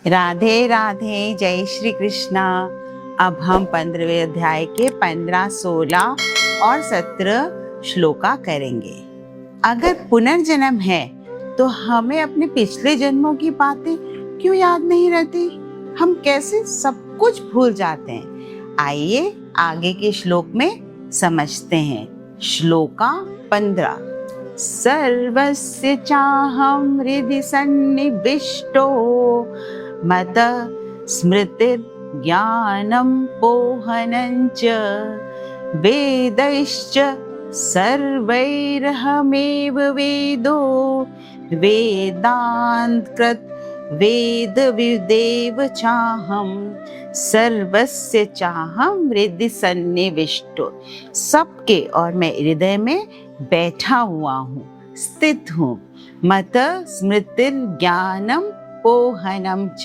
राधे राधे, जय श्री कृष्णा। अब हम 15वें अध्याय के 15, 16 और 17 श्लोका करेंगे। अगर पुनर्जन्म है तो हमें अपने पिछले जन्मों की बातें क्यों याद नहीं रहती? हम कैसे सब कुछ भूल जाते हैं? आइए आगे के श्लोक में समझते हैं। श्लोका 15। सर्वस्य चाहं हृदि सन्निविष्टो मत स्मृतिर्ज्ञानं पोहनञ्च वेदैश्च सर्वैरहमेव वेदो वेदान्तकृत् वेदविदेव चाहं सर्वस्य चाहं हृदि सन्निविष्टो। सबके और मैं हृदय में बैठा हुआ हूँ, स्थित हूँ। मत स्मृतिर्ज्ञानं पोहनम च,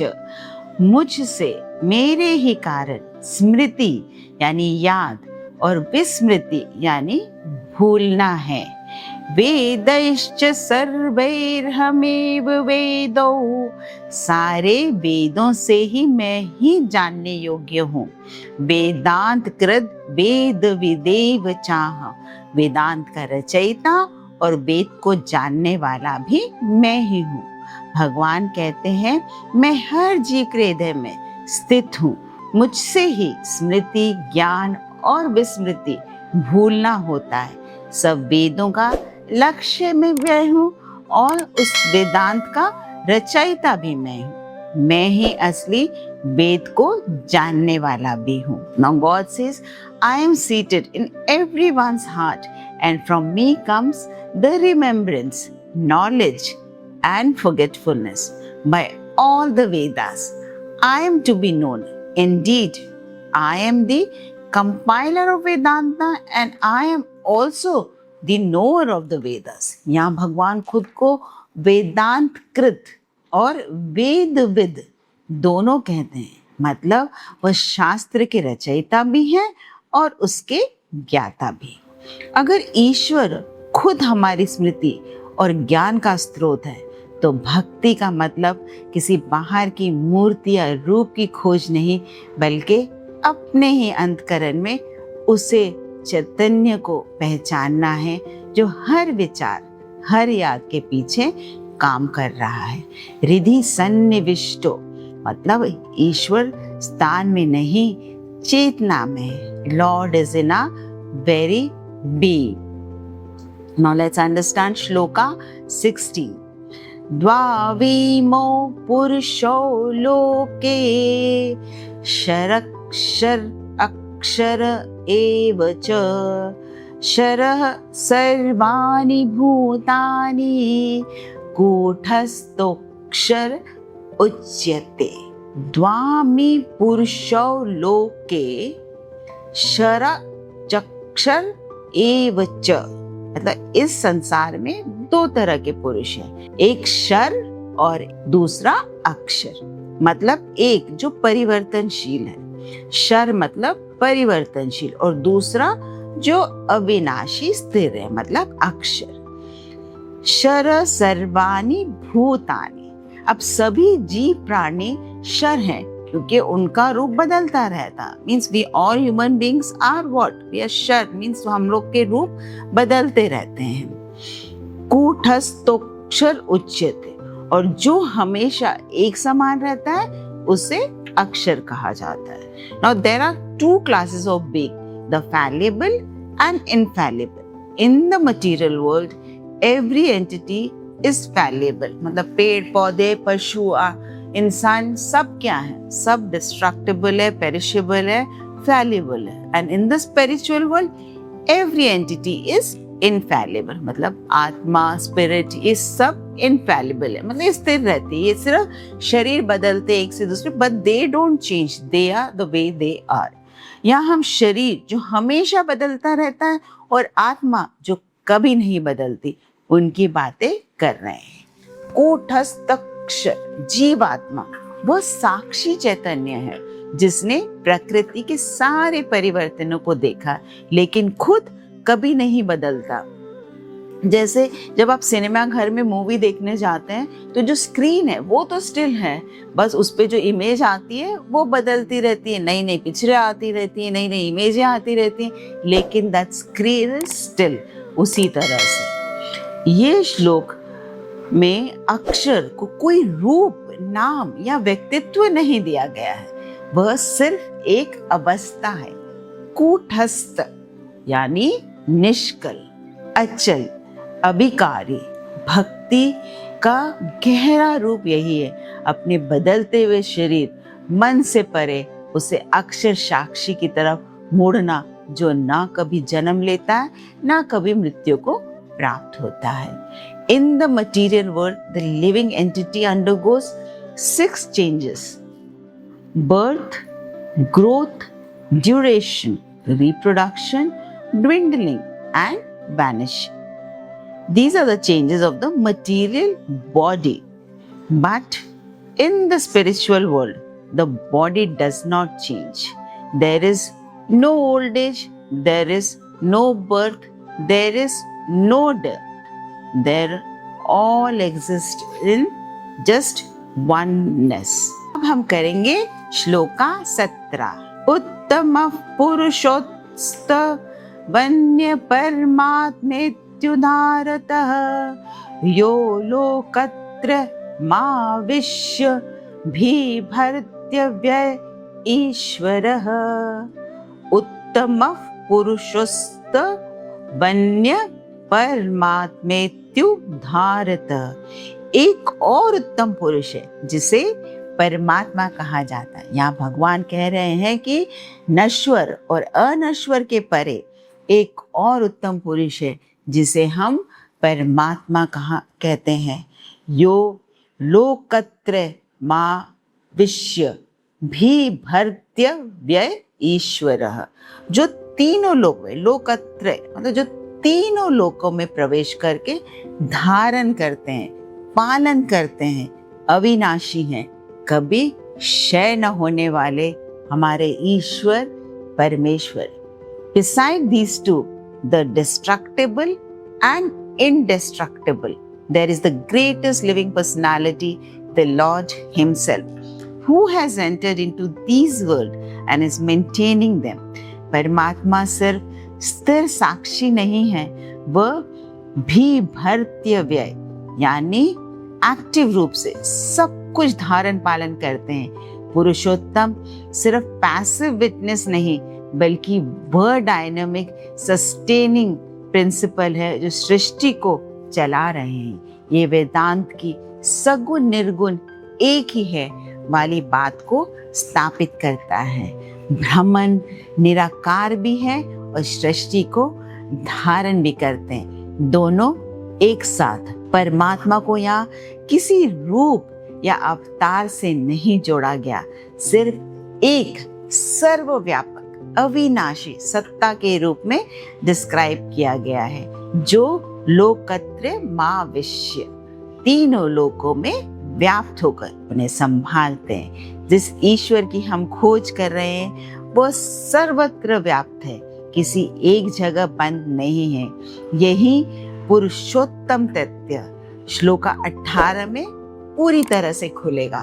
मुझसे मेरे ही कारण स्मृति यानी याद और विस्मृति यानी भूलना है। वेदैश्च सर्वैरहमेव वेदो, सारे वेदों से ही मैं ही जानने योग्य हूँ। वेदांत कृत वेद विदेव चाह, वेदांत का रचयिता और वेद को जानने वाला भी मैं ही हूँ। भगवान कहते हैं मैं हर जीव के हृदय में स्थित हूँ। मुझसे ही स्मृति, ज्ञान और विस्मृति भूलना होता है। सब वेदों का लक्ष्य में मैं हूँ और उस वेदांत का रचयिता भी मैं हूँ। मैं ही असली वेद को जानने वाला भी हूँ। Now God says, I am seated in everyone's heart and from me comes the remembrance, knowledge and forgetfulness by all the Vedas. I am to be known. Indeed, I am the compiler of Vedanta and I am also the knower of the Vedas. यहाँ भगवान खुद को वेदांत कृत और वेदविद दोनों कहते हैं। मतलब वह शास्त्र के रचयिता भी हैं और उसके ज्ञाता भी। अगर ईश्वर खुद हमारी स्मृति और ज्ञान का स्रोत है तो भक्ति का मतलब किसी बाहर की मूर्ति या रूप की खोज नहीं, बल्कि अपने ही अंतःकरण में उसे चैतन्य को पहचानना है जो हर विचार, हर याद के पीछे काम कर रहा है। हृदि सन्निविष्टो मतलब ईश्वर स्थान में नहीं, चेतना में। Lord is in a very being. Now let's understand Shloka 16. द्वाविमो पुरुषो लोके शरक्षर अक्षर एव च शरः सर्वाणि भूतानि कूटस्थोऽक्षर उच्यते। द्वामि पुरुषो लोके शर चक्षर एव च, मतलब इस संसार में दो तरह के पुरुष हैं, एक शर और दूसरा अक्षर। मतलब एक जो परिवर्तनशील है, शर मतलब परिवर्तनशील, और दूसरा जो अविनाशी स्थिर है, मतलब अक्षर। शर सर्वाणि भूतानि, अब सभी जीव प्राणी शर हैं क्योंकि उनका रूप बदलता रहता। Means we all human beings are what, we are sure, means हम लोग के रूप बदलते रहते हैं। कूटस्थोऽक्षर उच्यते, और जो हमेशा एक समान रहता है उसे अक्षर कहा जाता है। Now there are two classes of being, the fallible and infallible. In the material world every entity is fallible, मतलब पेड़ पौधे, पशु, इंसान सब क्या है? सब डिस्ट्रक्टिबल है, पेरिशेबल है, फैलेबल है। And in the spiritual world every entity is infallible, मतलब आत्मा, स्पिरिट, ये सब इनफैलेबल है, मतलब स्थिर रहती है। ये सिर्फ शरीर बदलते एक से दूसरे, but they don't change, they are the way they are. यहाँ हम शरीर जो हमेशा बदलता रहता है और आत्मा जो कभी नहीं बदलती, उनकी बातें कर रहे हैं। कूटस्थोऽक्षर जीवात्मा वह साक्षी चैतन्य है जिसने प्रकृति के सारे परिवर्तनों को देखा लेकिन खुद कभी नहीं बदलता। जैसे जब आप सिनेमा घर में मूवी देखने जाते हैं तो जो स्क्रीन है वो तो स्टिल है, बस उस पे जो इमेज आती है वो बदलती रहती है, नई नई पिक्चरें आती रहती हैं, नई नई इमेजें आती रहती हैं, लेकिन दैट स्क्रीन इज स्टिल उसी तरह से। ये श्लोक में अक्षर को कोई रूप, नाम या व्यक्तित्व नहीं दिया गया है, वह सिर्फ एक अवस्था है। कूटस्थ यानी निष्कल, अचल, अभिकारी। भक्ति का गहरा रूप यही है, अपने बदलते हुए शरीर, मन से परे उसे अक्षर साक्षी की तरफ मोड़ना, जो ना कभी जन्म लेता है ना कभी मृत्यु को प्राप्त होता है। In the material world, the living entity undergoes 6 changes: birth, growth, duration, reproduction, dwindling, and vanishing. These are the changes of the material body. But in the spiritual world, the body does not change. There is no old age, there is no birth, there is no death. There all exist in just oneness. अब हम करेंगे श्लोका 17। उत्तम पुरुषोत्स्त वन्य परमात्मेत्युदारतः यो लोकत्र माविश्य बिभर्त्य ईश्वरः। उत्तम पुरुषोस्त वन्य परमात्मेत्युदारत। एक और उत्तम पुरुष है जिसे परमात्मा कहा जाता है। यहाँ भगवान कह रहे हैं कि नश्वर और अनश्वर के परे एक और उत्तम पुरुष है जिसे हम परमात्मा कहते हैं। यो लोकत्र मा विश्य भी भर्त्य व्यय ईश्वरः। जो तीनों लोक में, लोकत्र मतलब जो तीनों लोकों में प्रवेश करके धारण करते हैं, पालन करते हैं, अविनाशी हैं, कभी क्षय न होने वाले हमारे ईश्वर परमेश्वर। Beside these two, the destructible and indestructible, there is the greatest living personality, the Lord Himself, who has entered into these worlds and is maintaining them. परमात्मा सिर्फ स्थिर साक्षी नहीं है, वह भी भर्त्य व्यय यानी एक्टिव रूप से सब कुछ धारण पालन करते हैं। पुरुषोत्तम सिर्फ पैसिव विटनेस नहीं, बल्कि वह डायनामिक सस्टेनिंग प्रिंसिपल है जो सृष्टि को चला रहे हैं। ये वेदांत की सगुण निर्गुण एक ही है वाली बात को स्थापित करता है। ब्रह्मन निराकार भी है और सृष्टि को धारण भी करते हैं, दोनों एक साथ। परमात्मा को यहाँ किसी रूप या अवतार से नहीं जोड़ा गया, सिर्फ एक सर्वव्यापक अविनाशी सत्ता के रूप में डिस्क्राइब किया गया है, जो लोकत्र मा विश्य तीनों लोकों में व्याप्त होकर उन्हें संभालते हैं। जिस ईश्वर की हम खोज कर रहे हैं वो सर्वत्र व्याप्त है, किसी एक जगह बंद नहीं है। यही पुरुषोत्तम तथ्य श्लोका 18 में पूरी तरह से खुलेगा।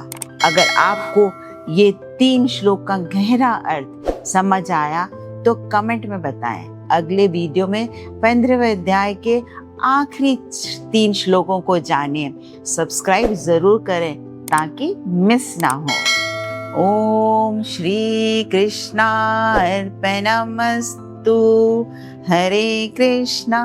अगर आपको ये 3 श्लोक का गहरा अर्थ समझ आया तो कमेंट में बताएं। अगले वीडियो में 15वें अध्याय के आखिरी 3 श्लोकों को जानिए। सब्सक्राइब जरूर करें ताकि मिस ना हो। ओम श्री कृष्णार्पणमस्तु। हरे कृष्णा।